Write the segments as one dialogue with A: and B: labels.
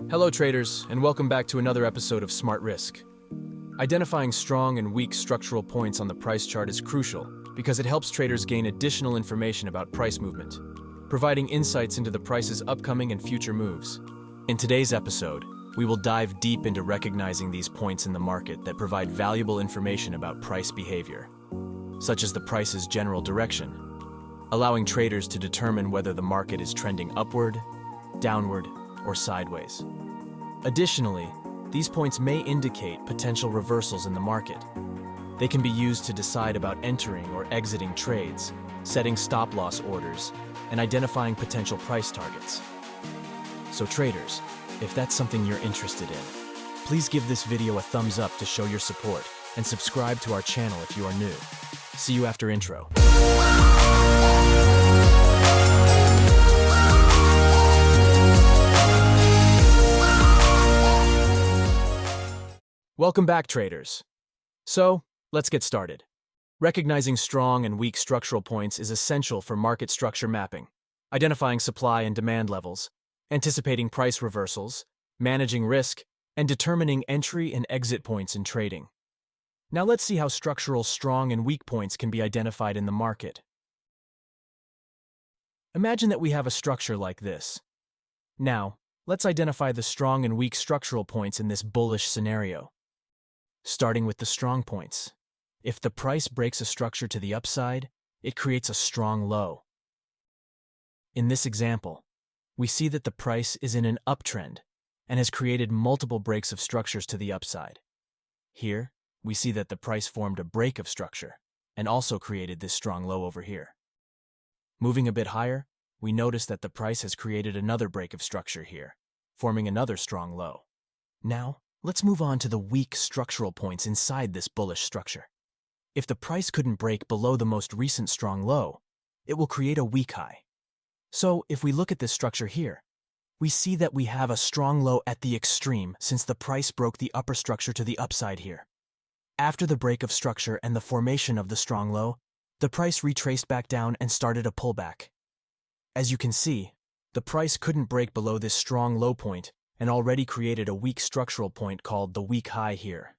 A: Hello traders, and welcome back to another episode of Smart Risk. Identifying strong and weak structural points on the price chart is crucial because it helps traders gain additional information about price movement, providing insights into the price's upcoming and future moves. In today's episode, we will dive deep into recognizing these points in the market that provide valuable information about price behavior, such as the price's general direction, allowing traders to determine whether the market is trending upward, downward, or sideways. Additionally, these points may indicate potential reversals in the market. They can be used to decide about entering or exiting trades, setting stop-loss orders, and identifying potential price targets. So traders, if that's something you're interested in, please give this video a thumbs up to show your support and subscribe to our channel if you are new. See you after intro. Welcome back, traders. So, let's get started. Recognizing strong and weak structural points is essential for market structure mapping, identifying supply and demand levels, anticipating price reversals, managing risk, and determining entry and exit points in trading. Now let's see how structural strong and weak points can be identified in the market. Imagine that we have a structure like this. Now, let's identify the strong and weak structural points in this bullish scenario. Starting with the strong points. If the price breaks a structure to the upside, it creates a strong low. In this example, we see that the price is in an uptrend and has created multiple breaks of structures to the upside. Here, we see that the price formed a break of structure and also created this strong low over here. Moving a bit higher, we notice that the price has created another break of structure here, forming another strong low. Now, let's move on to the weak structural points inside this bullish structure. If the price couldn't break below the most recent strong low, it will create a weak high. So, if we look at this structure here, we see that we have a strong low at the extreme since the price broke the upper structure to the upside here. After the break of structure and the formation of the strong low, the price retraced back down and started a pullback. As you can see, the price couldn't break below this strong low point and already created a weak structural point called the weak high here.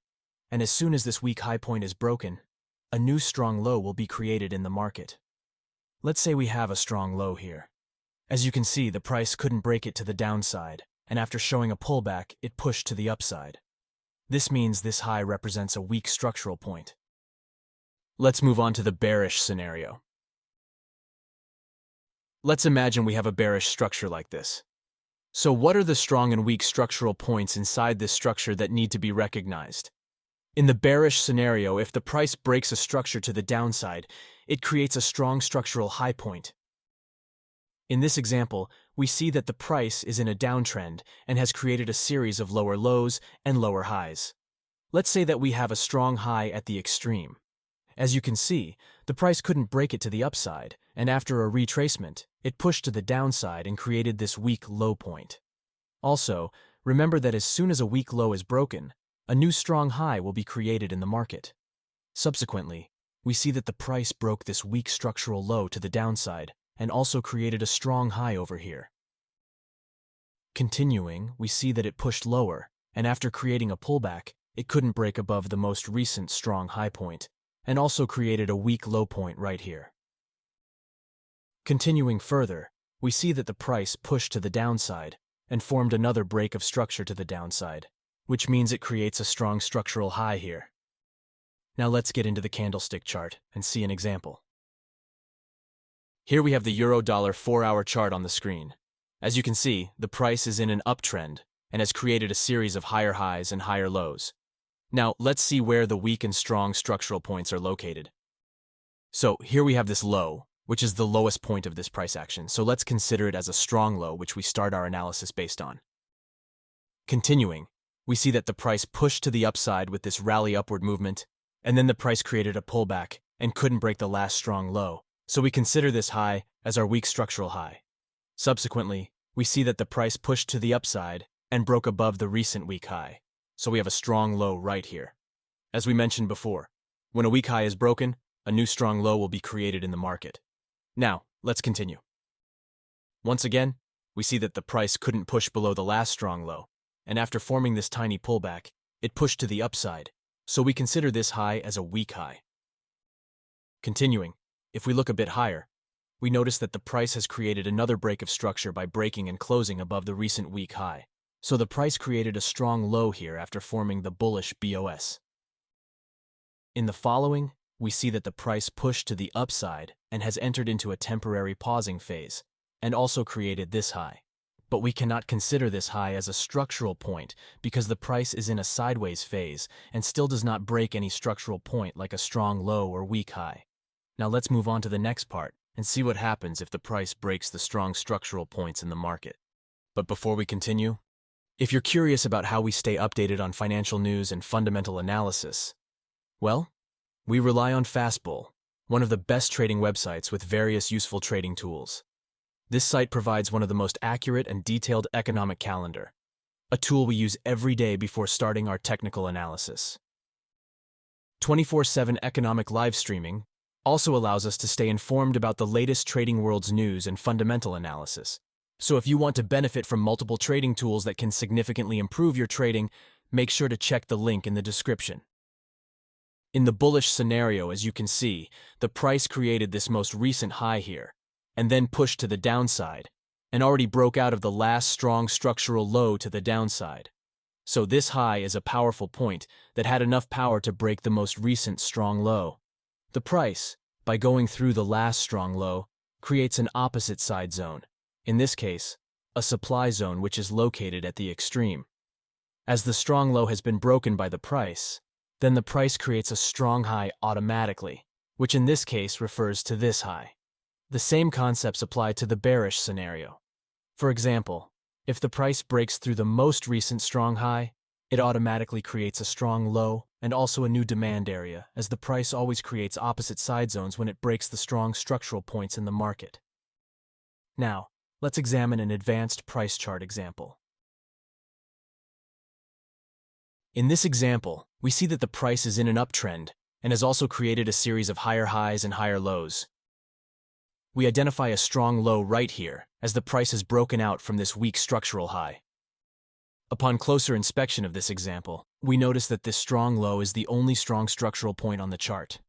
A: And as soon as this weak high point is broken, a new strong low will be created in the market. Let's say we have a strong low here. As you can see, the price couldn't break it to the downside, and after showing a pullback, it pushed to the upside. This means this high represents a weak structural point. Let's move on to the bearish scenario. Let's imagine we have a bearish structure like this. So what are the strong and weak structural points inside this structure that need to be recognized? In the bearish scenario, if the price breaks a structure to the downside, it creates a strong structural high point. In this example, we see that the price is in a downtrend and has created a series of lower lows and lower highs. Let's say that we have a strong high at the extreme. As you can see, the price couldn't break it to the upside, and after a retracement, it pushed to the downside and created this weak low point. Also, remember that as soon as a weak low is broken, a new strong high will be created in the market. Subsequently, we see that the price broke this weak structural low to the downside and also created a strong high over here. Continuing, we see that it pushed lower, and after creating a pullback, it couldn't break above the most recent strong high point, and also created a weak low point right here. Continuing further, we see that the price pushed to the downside and formed another break of structure to the downside, which means it creates a strong structural high here. Now let's get into the candlestick chart and see an example. Here we have the Euro-Dollar 4-hour chart on the screen. As you can see, the price is in an uptrend and has created a series of higher highs and higher lows. Now, let's see where the weak and strong structural points are located. So, here we have this low, which is the lowest point of this price action, so let's consider it as a strong low, which we start our analysis based on. Continuing, we see that the price pushed to the upside with this rally upward movement, and then the price created a pullback and couldn't break the last strong low, so we consider this high as our weak structural high. Subsequently, we see that the price pushed to the upside and broke above the recent weak high, so we have a strong low right here. As we mentioned before, when a weak high is broken, a new strong low will be created in the market. Now, let's continue. Once again, we see that the price couldn't push below the last strong low, and after forming this tiny pullback, it pushed to the upside, so we consider this high as a weak high. Continuing, if we look a bit higher, we notice that the price has created another break of structure by breaking and closing above the recent weak high. So the price created a strong low here after forming the bullish BOS. In the following, we see that the price pushed to the upside and has entered into a temporary pausing phase, and also created this high. But we cannot consider this high as a structural point because the price is in a sideways phase and still does not break any structural point like a strong low or weak high. Now let's move on to the next part and see what happens if the price breaks the strong structural points in the market. But before we continue, if you're curious about how we stay updated on financial news and fundamental analysis, well, we rely on Fastbull, one of the best trading websites with various useful trading tools. This site provides one of the most accurate and detailed economic calendar, a tool we use every day before starting our technical analysis. 24/7 economic live streaming also allows us to stay informed about the latest trading world's news and fundamental analysis. So if you want to benefit from multiple trading tools that can significantly improve your trading, make sure to check the link in the description. In the bullish scenario, as you can see, the price created this most recent high here, and then pushed to the downside, and already broke out of the last strong structural low to the downside. So this high is a powerful point that had enough power to break the most recent strong low. The price, by going through the last strong low, creates an opposite side zone, in this case, a supply zone which is located at the extreme. As the strong low has been broken by the price, then the price creates a strong high automatically, which in this case refers to this high. The same concepts apply to the bearish scenario. For example, if the price breaks through the most recent strong high, it automatically creates a strong low and also a new demand area, as the price always creates opposite side zones when it breaks the strong structural points in the market. Now, let's examine an advanced price chart example. In this example, we see that the price is in an uptrend and has also created a series of higher highs and higher lows. We identify a strong low right here, as the price has broken out from this weak structural high. Upon closer inspection of this example, we notice that this strong low is the only strong structural point on the chart.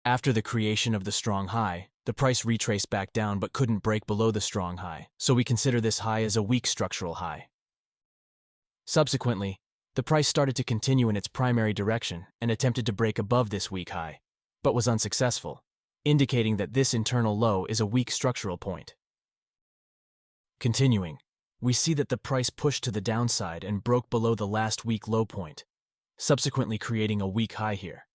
A: After the creation of the strong high, the price retraced back down but couldn't break below the strong high, so we consider this high as a weak structural high. Subsequently, the price started to continue in its primary direction and attempted to break above this weak high, but was unsuccessful, indicating that this internal low is a weak structural point. Continuing, we see that the price pushed to the downside and broke below the last weak low point, subsequently creating a weak high here.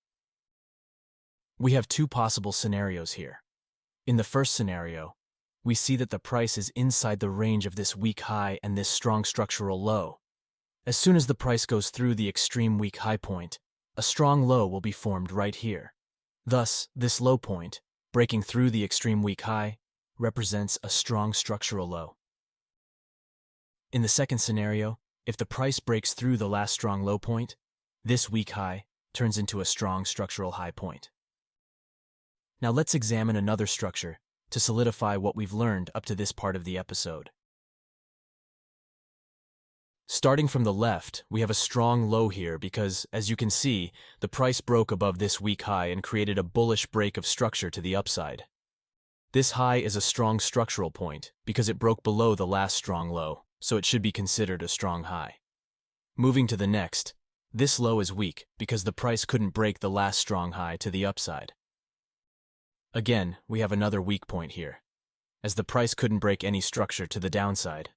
A: We have two possible scenarios here. In the first scenario, we see that the price is inside the range of this weak high and this strong structural low. As soon as the price goes through the extreme weak high point, a strong low will be formed right here. Thus, this low point, breaking through the extreme weak high, represents a strong structural low. In the second scenario, if the price breaks through the last strong low point, this weak high turns into a strong structural high point. Now let's examine another structure to solidify what we've learned up to this part of the episode. Starting from the left, we have a strong low here because, as you can see, the price broke above this weak high and created a bullish break of structure to the upside. This high is a strong structural point because it broke below the last strong low, so it should be considered a strong high. Moving to the next, this low is weak because the price couldn't break the last strong high to the upside. Again, we have another weak point here, as the price couldn't break any structure to the downside.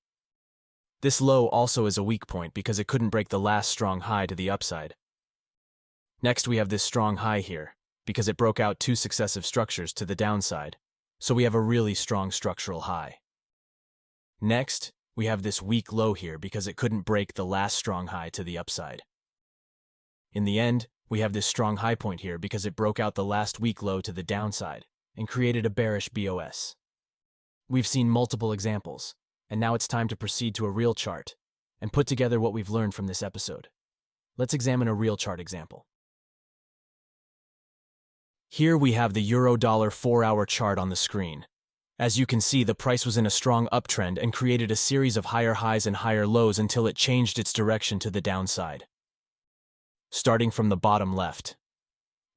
A: This low also is a weak point because it couldn't break the last strong high to the upside. Next, we have this strong high here because it broke out two successive structures to the downside, so we have a really strong structural high. Next, we have this weak low here because it couldn't break the last strong high to the upside. In the end, we have this strong high point here because it broke out the last weak low to the downside and created a bearish BOS. We've seen multiple examples, and now it's time to proceed to a real chart and put together what we've learned from this episode. Let's examine a real chart example. Here we have the Euro-Dollar 4-hour chart on the screen. As you can see, the price was in a strong uptrend and created a series of higher highs and higher lows until it changed its direction to the downside. Starting from the bottom left.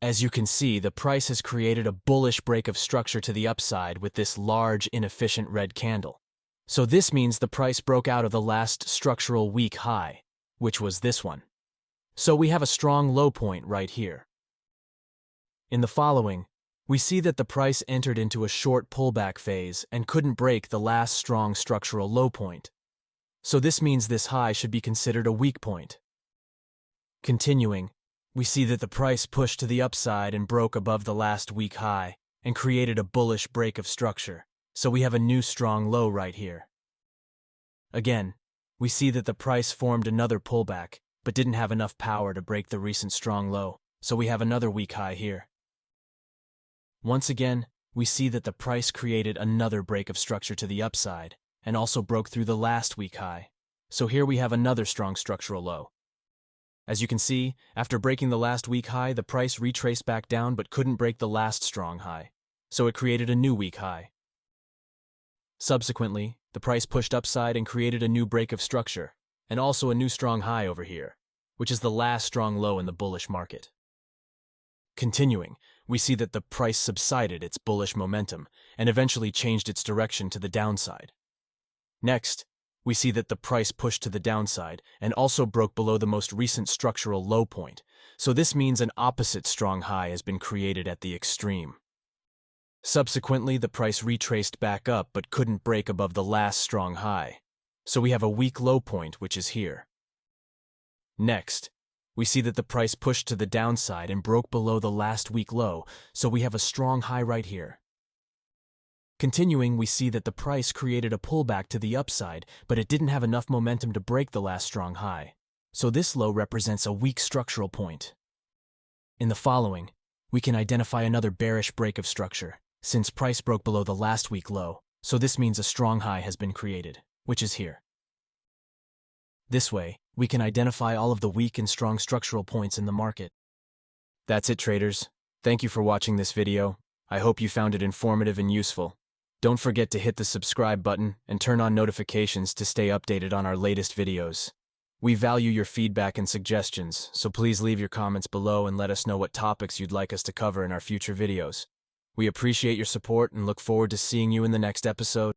A: As you can see, the price has created a bullish break of structure to the upside with this large, inefficient red candle. So this means the price broke out of the last structural weak high, which was this one. So we have a strong low point right here. In the following, we see that the price entered into a short pullback phase and couldn't break the last strong structural low point. So this means this high should be considered a weak point. Continuing, we see that the price pushed to the upside and broke above the last weak high and created a bullish break of structure, so we have a new strong low right here. Again, we see that the price formed another pullback, but didn't have enough power to break the recent strong low, so we have another weak high here. Once again, we see that the price created another break of structure to the upside and also broke through the last weak high, so here we have another strong structural low. As you can see, after breaking the last weak high, the price retraced back down but couldn't break the last strong high, so it created a new weak high. Subsequently, the price pushed upside and created a new break of structure, and also a new strong high over here, which is the last strong low in the bullish market. Continuing, we see that the price subsided its bullish momentum and eventually changed its direction to the downside. Next, we see that the price pushed to the downside and also broke below the most recent structural low point, so this means an opposite strong high has been created at the extreme. Subsequently, the price retraced back up but couldn't break above the last strong high, so we have a weak low point, which is here. Next, we see that the price pushed to the downside and broke below the last weak low, so we have a strong high right here. Continuing, we see that the price created a pullback to the upside, but it didn't have enough momentum to break the last strong high, so this low represents a weak structural point. In the following, we can identify another bearish break of structure, since price broke below the last weak low, so this means a strong high has been created, which is here. This way, we can identify all of the weak and strong structural points in the market. That's it, traders. Thank you for watching this video. I hope you found it informative and useful. Don't forget to hit the subscribe button and turn on notifications to stay updated on our latest videos. We value your feedback and suggestions, so please leave your comments below and let us know what topics you'd like us to cover in our future videos. We appreciate your support and look forward to seeing you in the next episode.